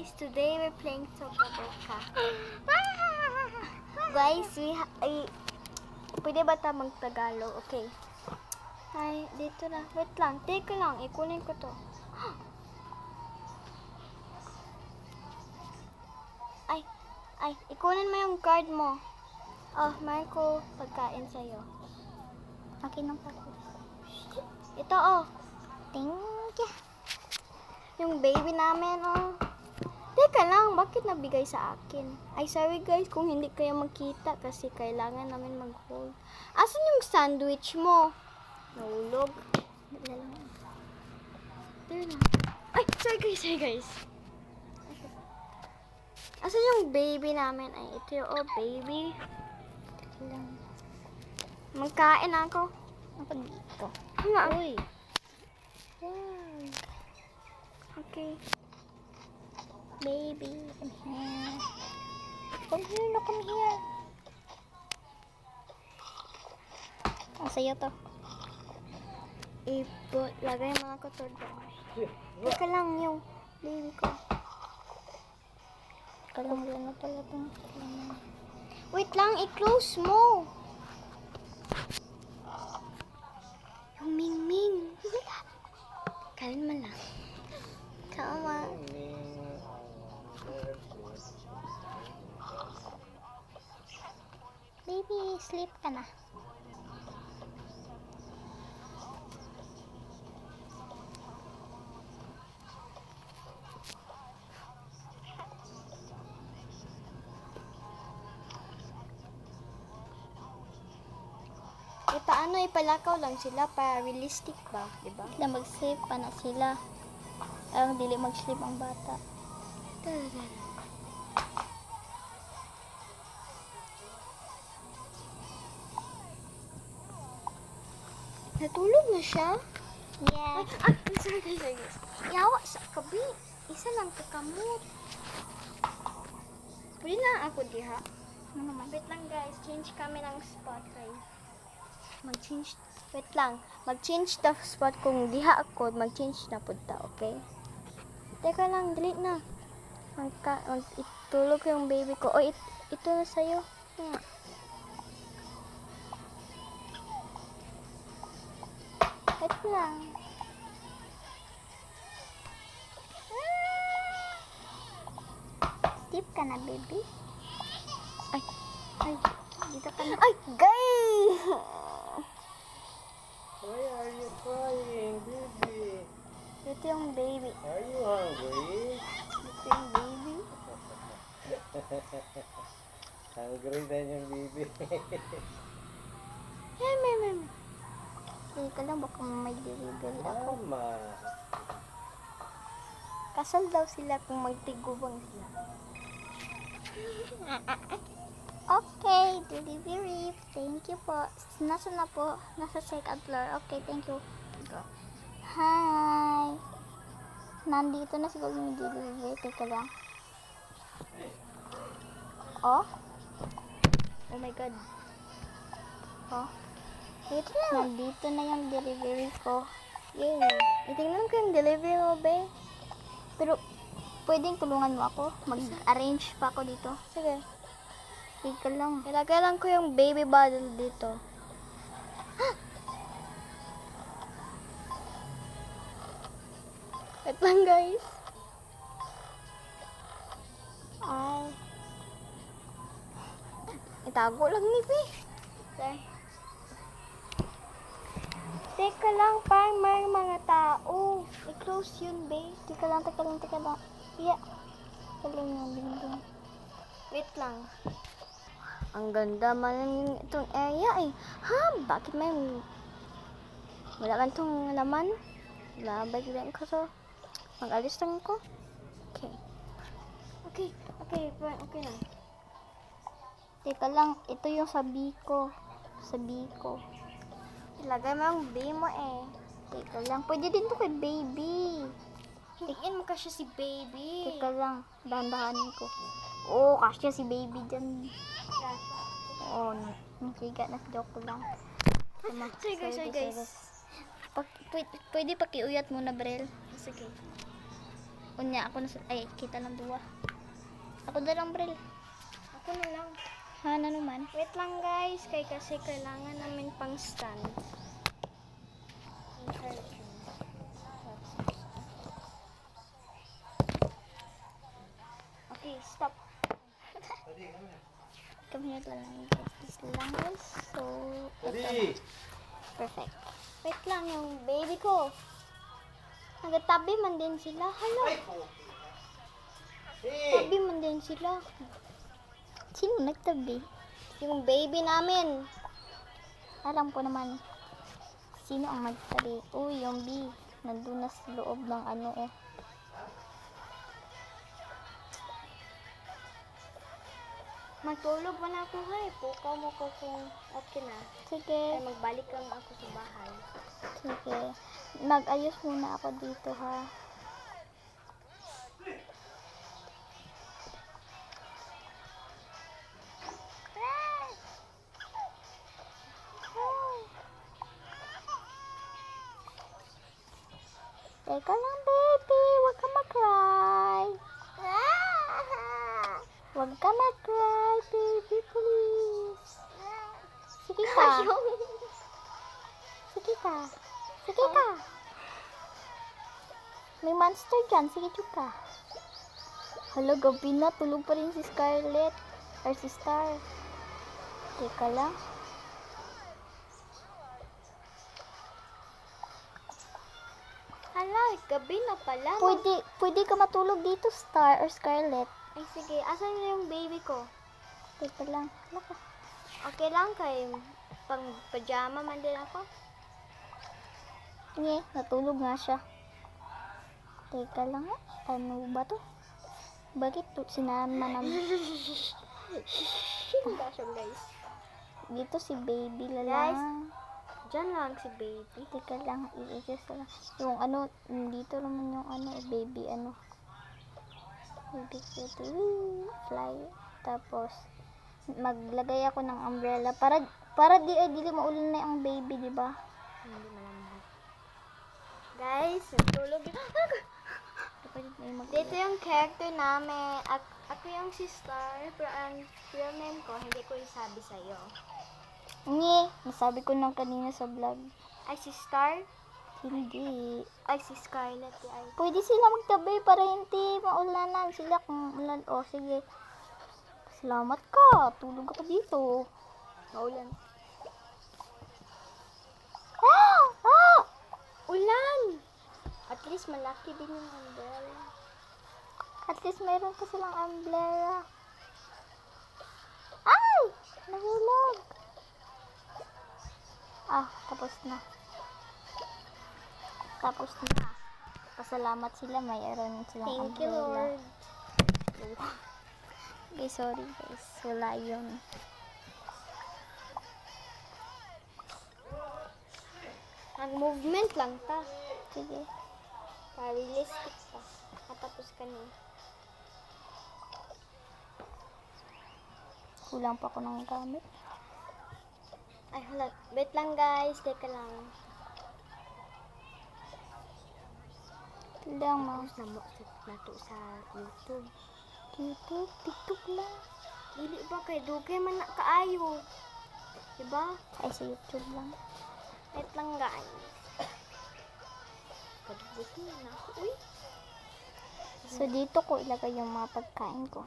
guys, today we're playing Soka Boka. Guys, pwede ba ta mag-Tagalog? Okay. Ay, dito na. Wait lang, teka lang, ikunin ko to. Ay, ikunin mo yung card mo. Oh, Marco, pagkain sa'yo. Akin ang pako. Ito, oh. Thank you. Yung baby namin, oh. Teka lang, bakit nabigay sa akin? Ay, sorry guys kung hindi kayo magkita kasi kailangan namin mag-hold. Asan yung sandwich mo? Nahulog. Dala lang. Dala lang. Ay, sorry guys. Asan yung baby namin? Ay, ito yung, oh, baby. Teka lang. Magkain ako. Ako dito. Nga. Uy. Wow. Okay. Baby, come here. Come here, no, come here. Ang sa'yo to. Lagay mo ako to doon. Teka lang yung baby ko. Teka lang, wala na pala to. Wait lang, i-close mo. Yung Mingming. Kalma lang. Kalma. Baby, sleep ka na. Paano ipalakaw lang sila para realistic ba, di ba? Sila mag-sleep pa na sila. Ang dili mag-sleep ang bata. Natulog na siya? Yes. Sorry guys. Yawa sa kabi. Isa lang kakamot. Pwede na ako diha. Ano naman? Wait lang guys, change kami ng spot guys. Wait lang. Mag-change the spot kung diha ako, mag-change na punta, okay? Teka lang, delete na. Itulog yung baby ko. Oh, ito na sa'yo. Wait lang. Sleep ka na, baby. Ay, Dito ka na. ay, guys! Why are you crying, baby? Ito yung baby. Are you hungry? Ito yung baby. Hungry din yung baby. Mem. Teka lang, baka may delivery ako. Mama. Kasal daw sila kung magtigubang sila. Okay, delivery. Thank you po. Nasa na po? Nasa second floor. Okay, thank you. Hi. Nandito na siguro yung delivery. Teka lang. Oh? Oh my God. Oh. Wait lang. Nandito na yung delivery ko. Yay. Itingnan ko yung delivery mo, be. Pero, pwedeng tulungan mo ako? Mag-arrange pa ako dito. Sige. Teka lang. Ilagay lang ko yung baby bottle dito. Wait lang, guys. Ay. Itago lang ni Be. Okay. Teka lang, parang may mga tao. I-close yun, Be. Teka lang. Yeah. Teka lang yung dingding. Wait lang. Ang ganda man itong area eh. Ha? Bakit may... Wala man itong laman? Labay lang ko to. Mag-alis lang ko. Okay. Okay na. Teka lang. Ito yung sabi ko. Ilagay mo yung baby mo eh. Teka lang. Pwede din to kay baby. Tingin mo kasi si baby. Teka lang. Dahan-dahanin ko. Oo, kasya si baby dyan. Oo, nasiga na. Joke lang. Sorry guys. Pwede pakiuyat muna, Brel. Sige. Unya, ako na ay, kita ng duwa. Ako na lang, Bril. Ako na lang. Ha, na naman. Wait lang guys, kay kasi kailangan namin pang stand. Okay, stop. Come here lang. This lang guys. So, Ready? perfect. Wait lang, yung baby ko. Nagatabi man din sila. Hala, Hey! tabi man din sila. Sino nagtabi? Yung baby namin. Alam ko naman. Sino ang nagtabi? Uy, yung B. Nandun na sa loob ng ano eh. Magtulog man ako hay. Pukaw mo ko kung okay na. Sige. Ay, magbalik lang ako sa bahay. Sige. Mag-ayos muna ako dito ha. Teka lang, baby. Huwag ka mag-cry. Huwag ka mag-cry, baby, please. Sige ka. Sige ka. Sige ka. May monster dyan. Sige, chuka. Hala, gabi na. Tulog pa rin si Scarlett. Or si Star. Teka lang. Hala, gabi na pala. Pwede ka matulog dito, Star or Scarlett. Ay, sige. Asan na yung baby ko? Teka lang. Hala ka. Okay lang kay pang pajama man din ako. Nye, natulog nga siya. Teka lang ha. Ano ba to? Bakit to sinama namin? Dasyo guys. Dito si baby Guys. lang. Diyan lang si baby. Teka lang, i-adjust lang. Yung ano, dito naman yung ano, baby ano. Baby kitty. Wee! Fly. Tapos, maglagay ako ng umbrella para di maulan na yung baby, di ba? Hindi malamig. Guys, tulog. Dito yung character namin. Ako yung si Star, pero ang real name ko, hindi ko isabi sa'yo. Nye, nasabi ko nang kanina sa vlog. Ay, si Star? Hindi. Ay, si Scarlett. Ay, Pwede sila magtabi para hindi maulanan sila kung ulan. O, sige. Salamat ka. Tulog ako dito. maulan. Ah! Ah! Ulan! At least malaki din yung umbrella. At least meron pa silang umbrella. Ay! Nahulog. Ah, tapos na. Tapos na. Pasalamat sila. Mayroon silang Thank you, umbrella. Lord. Okay, sorry guys. Wala yun. Ang movement lang ta. Sige. Realistic pa. Katapos ka na. Kulang pa ako ng gamit. Ay, hala. Wait lang guys. Teka lang. Lang ma. Tapos na mo na to sa YouTube. YouTube, TikTok lang. Dili ba kay dugay man na kaayo. Diba? Ay, sa YouTube lang. Wait lang guys. Pagbuti na ako. Uy. So, dito ko ilagay yung mga pagkain ko.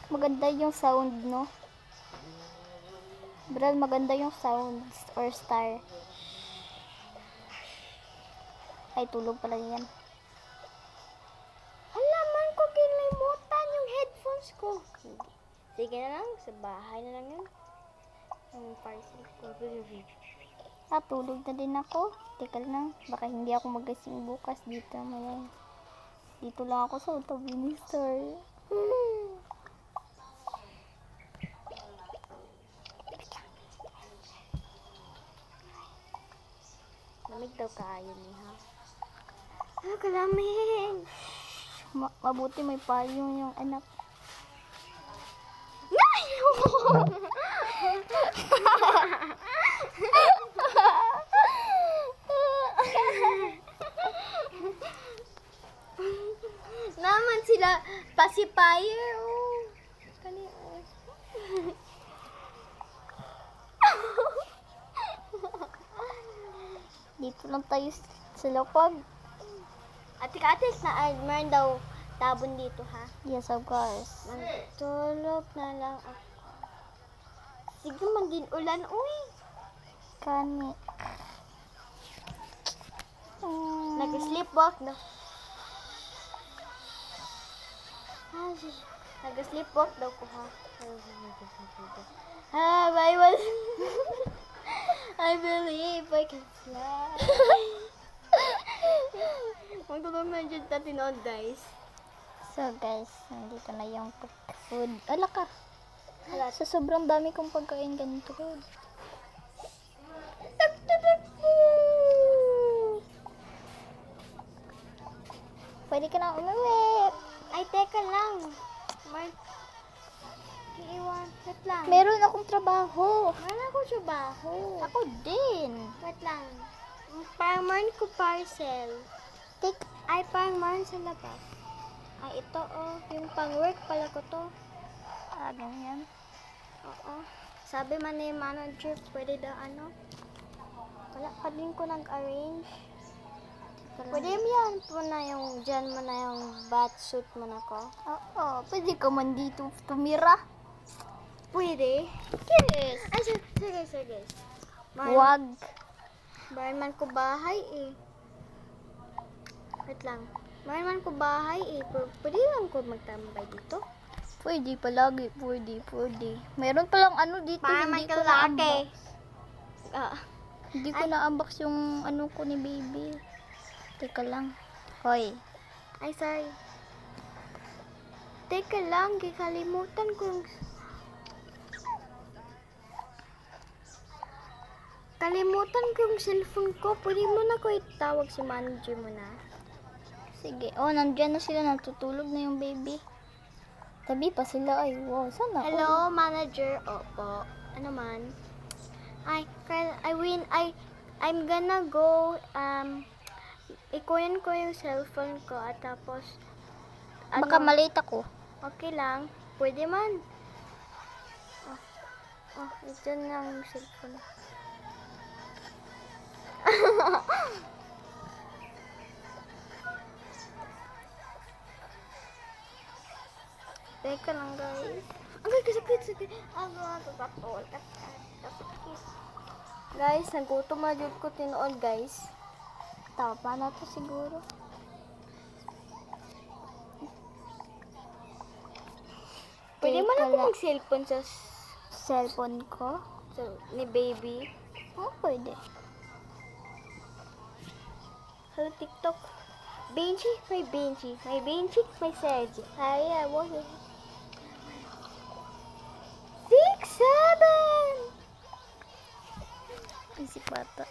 Maganda yung sound, no? Brad, maganda yung sound or star. Ay, tulog pala yan. Alaman ko kinlimutan yung headphones ko. Sige na lang. Sa bahay na lang yun. Yung parcel ko. Ah, tulog na din ako. Teka lang, baka hindi ako magising bukas dito. Mayan. Dito lang ako sa tabi ni Star. Lamig daw kaayo niya. Ah, kalamig. Mabuti may payong yung anak. sila pacifier. Oh. Kani, oh. Dito lang tayo sa lapag. Atik-atik na ay meron daw tabon dito ha. Yes, of course. Magtulog na lang ako. Sige man din ulan uy. Kani. Nag-sleepwalk na. Nag-sleepwalk daw ko ha. I was I believe I can fly. Magtulog na dyan tatinood guys. So guys, nandito na yung food. Ala ka. Sa sobrang dami kong pagkain ganito. Pwede ka na umuwi. Ay, teka lang. Mark. Iiwan. Wait lang. Meron akong trabaho. Meron ako trabaho. Ako din. Wait lang. Parang meron ko parcel. Take. Ay, parang meron sa labas. Ay, ito oh. Yung pang-work pala ko to. Ganyan. Oo. Sabi man ni manager, pwede daw ano. Wala pa din ko nag-arrange. Pwede mo yan po na yung, dyan mo na yung batsuit mo na ko. Oo. Pwede ka man dito tumira. Pwede? Yes. Ay, sige. Wag. Bayan man ko bahay eh. Wait lang. Bayan man ko bahay eh. Pwede lang ko magtambay dito. Pwede palagi. Pwede. Meron palang ano dito. Para man Hindi ko kalaki. na-unbox. Hindi ko Ay. na-unbox yung ano ko ni baby. Teka lang. Hoy. Ay, sorry. Teka lang, kikalimutan ko yung... Kalimutan ko yung cellphone ko. Pwede mo na ko itawag si manager mo na. Sige. Oh, nandyan na sila. Natutulog na yung baby. Tabi pa sila. Ay, wow. Sana. Hello, manager. Opo. Ano man? I'm gonna go, ikunin ko yung cellphone ko at tapos, Baka malate ako. okay lang. Pwede man. Dyan lang yung cellphone. Teka lang guys. Ang sakit. Guys, nagutom na dyan ko tinuod guys. Tapa na to siguro. Pwede man Teka ako lang. mag-cellphone sa Cellphone ko? ni baby. Oh, pwede. Hello, TikTok. Benji, may Sergi. Ay, I want it. 6, 7! Isip bata.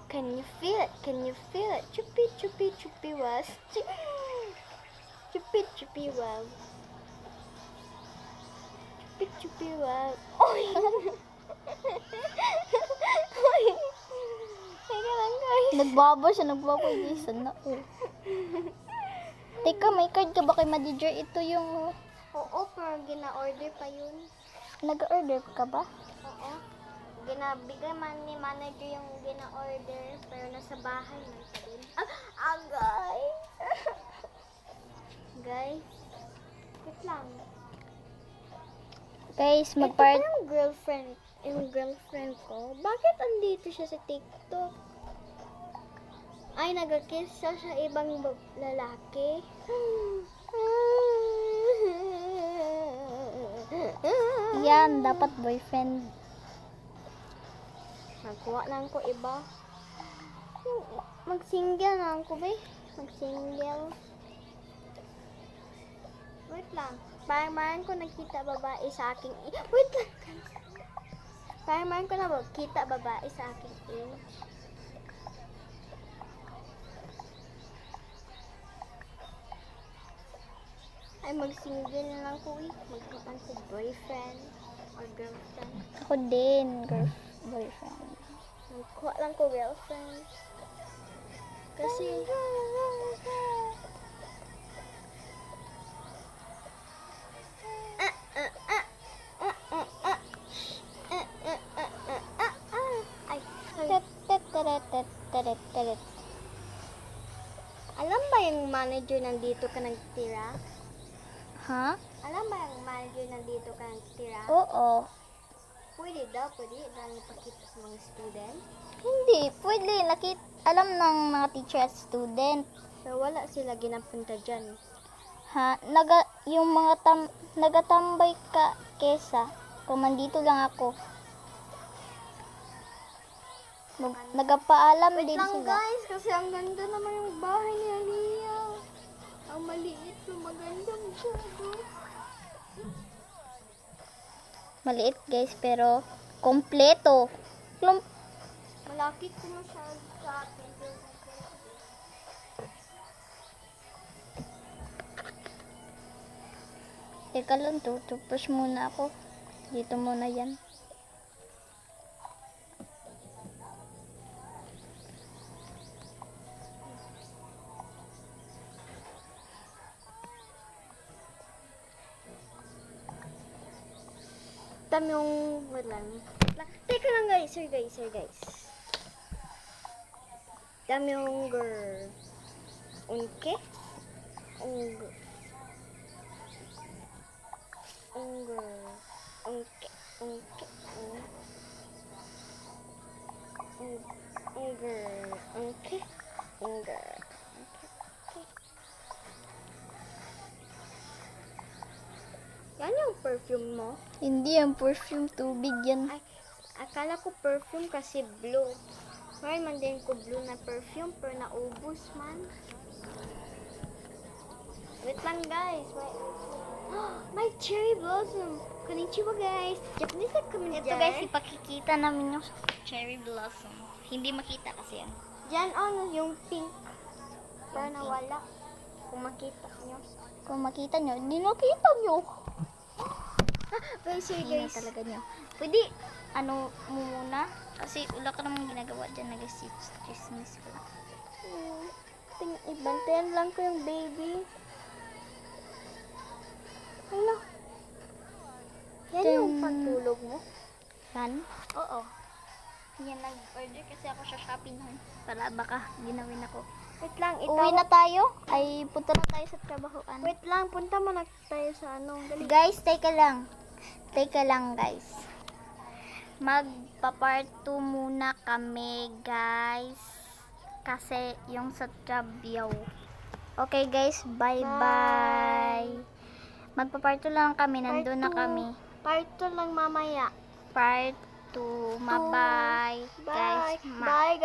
Can you feel it? Chupi was. Chupi wow. Chupi wow. Oy! Oy! Teka lang guys. Nagbaba siya. Jason na. Oh. Teka, may card ka ba kay manager? Ito yung... Oo, pero gina-order pa yun. Nag-order ka ba? Oo. Ginabigay man ni manager yung gina-order, pero nasa bahay man pa din. Guys! Guys, wait lang. Guys, Ito mag-part... pa yung girlfriend ko. Bakit andito siya sa TikTok? Ay, nag-kiss siya sa ibang lalaki. Yan, dapat boyfriend. Nagkuha lang ko iba. Mag-single lang ko, be. Mag-single. Wait lang. Parang maran ko nakita babae sa aking... Wait lang. Parang maran ko nakita babae sa aking age. Ay, mag-single na lang ko, eh. Magkuhan ko boyfriend or girlfriend. Ako din, boyfriend. Magkuha lang ko girlfriend. Kasi, ay, sorry. Tet. Alam ba yung manager nandito ka nagtira? Ha? Alam ba yung manager nandito ka nagtira? Oo. Pwede lang ipakita sa mga student. Hindi, pwede. Alam ng mga teacher at student. Pero wala sila ginapunta dyan. Ha? Yung mga nagatambay ka kesa kung nandito lang ako. Nagpaalam Wait din lang sila. guys, kasi ang ganda naman yung bahay ni Aliyah. Ang maliit yung maganda masyado. Maliit guys, pero kompleto. Malaki ko masyado sa akin. Teka lang, toothbrush muna ako. Dito muna yan. Dami yung, wait lang. Teka lang guys, sir guys. Dami yung girl. Unke? Unke. Yan yung perfume mo? Hindi yan perfume, tubig yan. Ay, akala ko perfume kasi blue. Meron man din ko blue na perfume pero naubos man. Wait lang guys. My cherry blossom. Konnichiwa guys. Japanese na kami Ito guys, ipakikita namin yung cherry blossom. Hindi makita kasi yan. Diyan ano yung pink. Pero nawala. Kung makita nyo. Kung makita nyo, hindi nakita nyo. Guys, sir Hindi na guys. talaga nyo. Pwede, ano mo muna? Kasi wala ka namang ginagawa dyan. Nag-chismis ko lang. Ibantayan lang ko yung baby. Ano? Yan Ito yung yung- pagtulog mo? Yan. Oo. Yan, nag-order kasi ako sa Shopee noon. Para baka ginawin ako. Wait lang, Uwi na tayo? Ay, punta na tayo sa trabahoan. Wait lang, punta mo na tayo sa ano. Dali. Guys, teka lang. Teka lang, guys. Magpa-part 2 muna kami, guys. Kasi yung sa trabaho. Okay, guys. Bye-bye. Magpa-part 2 lang kami. Nandun na two. kami. Part 2 lang mamaya. Part 2. Bye-bye. Bye. Guys, Bye, guys.